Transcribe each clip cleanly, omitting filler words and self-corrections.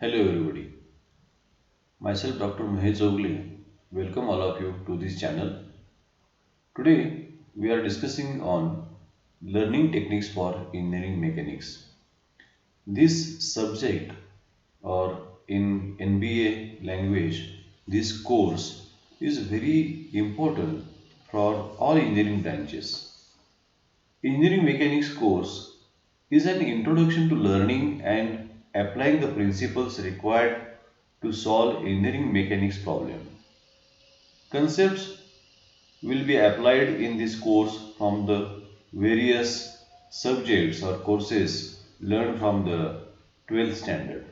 Hello everybody, myself Dr. Mahesh Chougule. Welcome all of you to this channel. Today we are discussing on learning techniques for engineering mechanics. This subject, or in NBA language, this course is very important for all engineering branches. Engineering mechanics course is an introduction to learning and applying the principles required to solve engineering mechanics problem. Concepts will be applied in this course from the various subjects or courses learned from the 12th standard.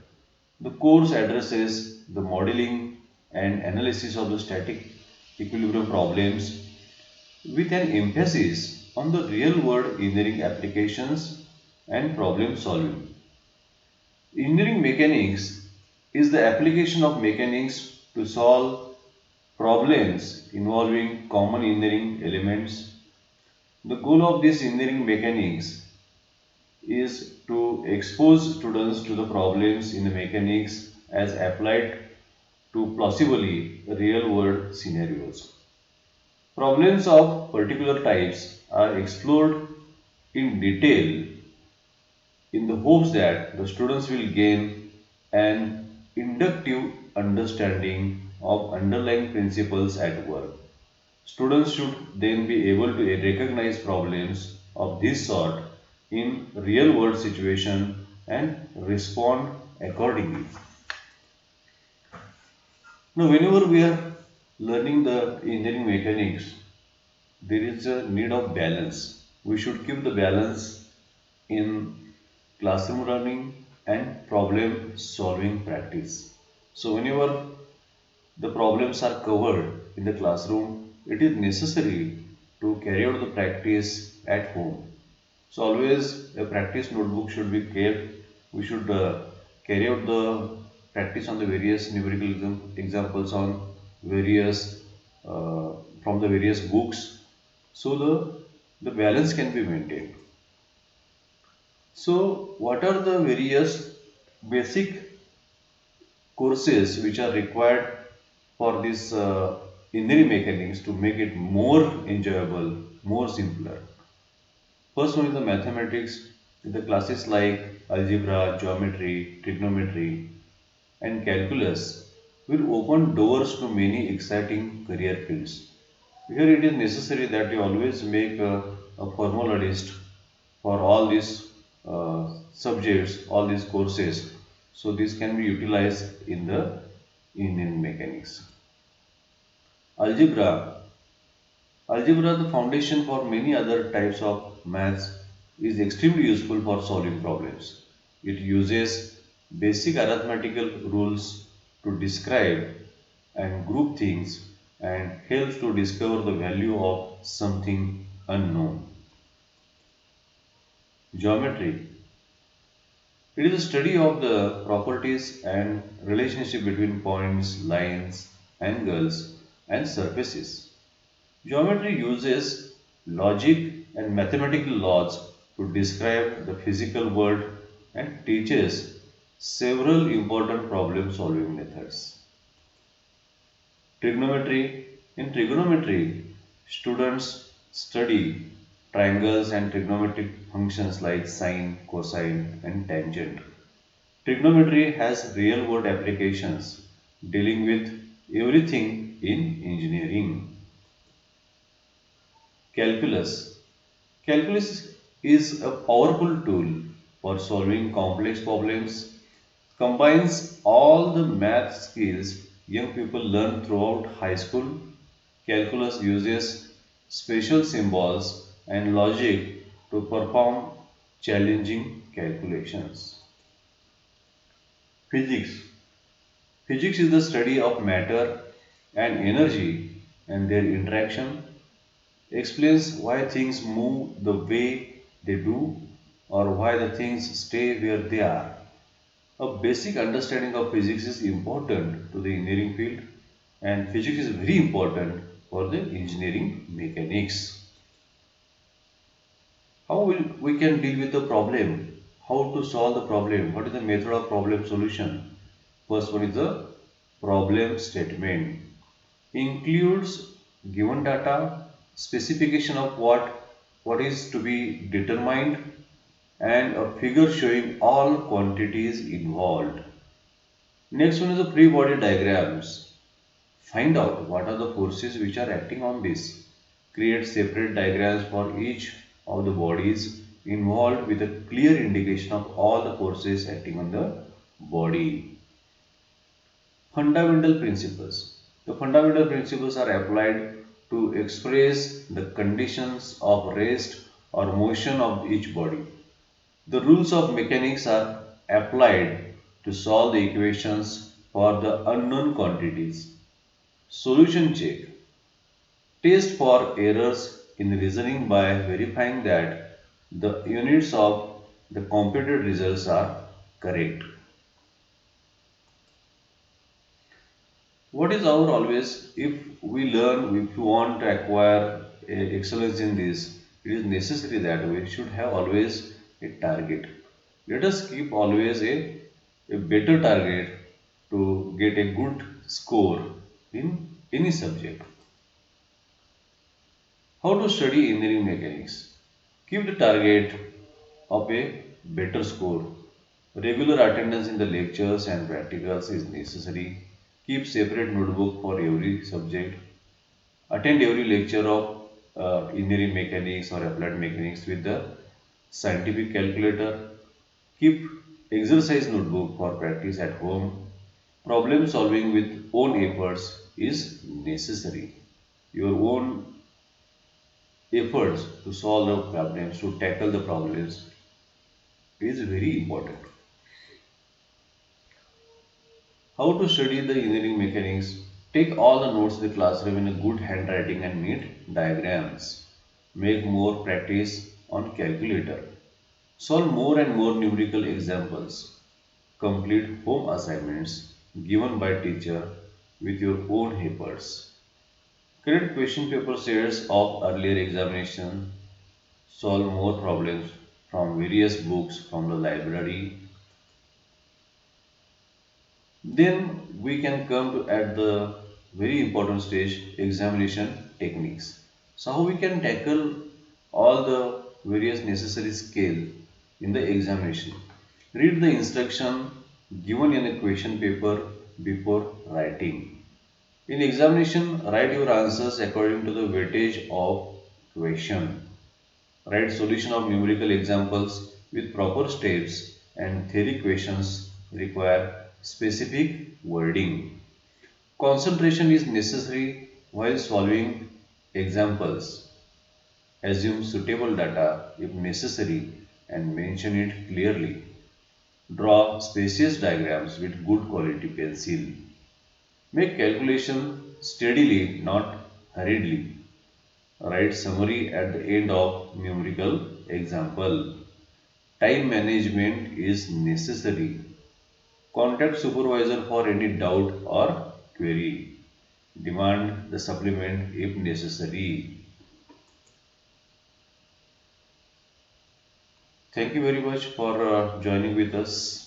The course addresses the modeling and analysis of the static equilibrium problems with an emphasis on the real world engineering applications and problem solving. Engineering mechanics is the application of mechanics to solve problems involving common engineering elements. The goal of this engineering mechanics is to expose students to the problems in the mechanics as applied to plausibly real world scenarios. Problems of particular types are explored in detail in the hopes that the students will gain an inductive understanding of underlying principles at work. Students should then be able to recognize problems of this sort in real world situation and respond accordingly. Now, whenever we are learning the engineering mechanics, there is a need of balance. We should keep the balance in classroom learning and problem solving practice. So, whenever the problems are covered in the classroom, it is necessary to carry out the practice at home. So always a practice notebook should be kept. We should carry out the practice on the various numerical examples on various uh, from the various books, so the balance can be maintained. So what are the various basic courses which are required for this engineering mechanics to make it more enjoyable, more simpler? First one is the mathematics. The classes like algebra, geometry, trigonometry, and calculus will open doors to many exciting career fields. Here it is necessary that you always make a formula list for all these subjects, all these courses. So this can be utilized in the Indian mechanics. Algebra. Algebra, the foundation for many other types of maths, is extremely useful for solving problems. It uses basic arithmetical rules to describe and group things and helps to discover the value of something unknown. Geometry. It is a study of the properties and relationship between points, lines, angles, and surfaces. Geometry uses logic and mathematical laws to describe the physical world and teaches several important problem solving methods. Trigonometry. In trigonometry, students study triangles and trigonometric functions like sine, cosine, and tangent. Trigonometry has real world applications dealing with everything in engineering. Calculus. Calculus is a powerful tool for solving complex problems, combines all the math skills young people learn throughout high school. Calculus uses special symbols and logic to perform challenging calculations. Physics. Physics is the study of matter and energy and their interaction, explains why things move the way they do or why the things stay where they are. A basic understanding of physics is important to the engineering field, and physics is very important for the engineering mechanics. How will we can deal with the problem? How to solve the problem? What is the method of problem solution? First one is the problem statement. Includes given data, specification of what is to be determined, and a figure showing all quantities involved. Next one is the free body diagrams. Find out what are the forces which are acting on this. Create separate diagrams for each of the bodies involved with a clear indication of all the forces acting on the body. Fundamental principles. The fundamental principles are applied to express the conditions of rest or motion of each body. The rules of mechanics are applied to solve the equations for the unknown quantities. Solution check. Test for errors in reasoning by verifying that the units of the computed results are correct. What is our always, if we learn, if we want to acquire excellence in this, it is necessary that we should have always a target. Let us keep always a better target to get a good score in any subject. How to study engineering mechanics? Keep the target of a better score. Regular attendance in the lectures and practicals is necessary. Keep separate notebook for every subject. Attend every lecture of engineering mechanics or applied mechanics with the scientific calculator. Keep exercise notebook for practice at home. Problem solving with own efforts is necessary. Your own efforts to solve the problems, to tackle the problems is very important. How to study the engineering mechanics? Take all the notes in the classroom in a good handwriting and neat diagrams. Make more practice on calculator. Solve more and more numerical examples. Complete home assignments given by teacher with your own papers. Create question paper sets of earlier examination. Solve more problems from various books from the library. Then we can come to at the very important stage, examination techniques. So how we can tackle all the various necessary scale in the examination. Read the instruction given in a question paper before writing. In examination, write your answers according to the weightage of question. Write solution of numerical examples with proper steps, and theory questions require specific wording. Concentration is necessary while solving examples. Assume suitable data if necessary and mention it clearly. Draw spacious diagrams with good quality pencil. Make calculation steadily, not hurriedly. Write summary at the end of numerical example. Time management is necessary. Contact supervisor for any doubt or query. Demand the supplement if necessary. Thank you very much for joining with us.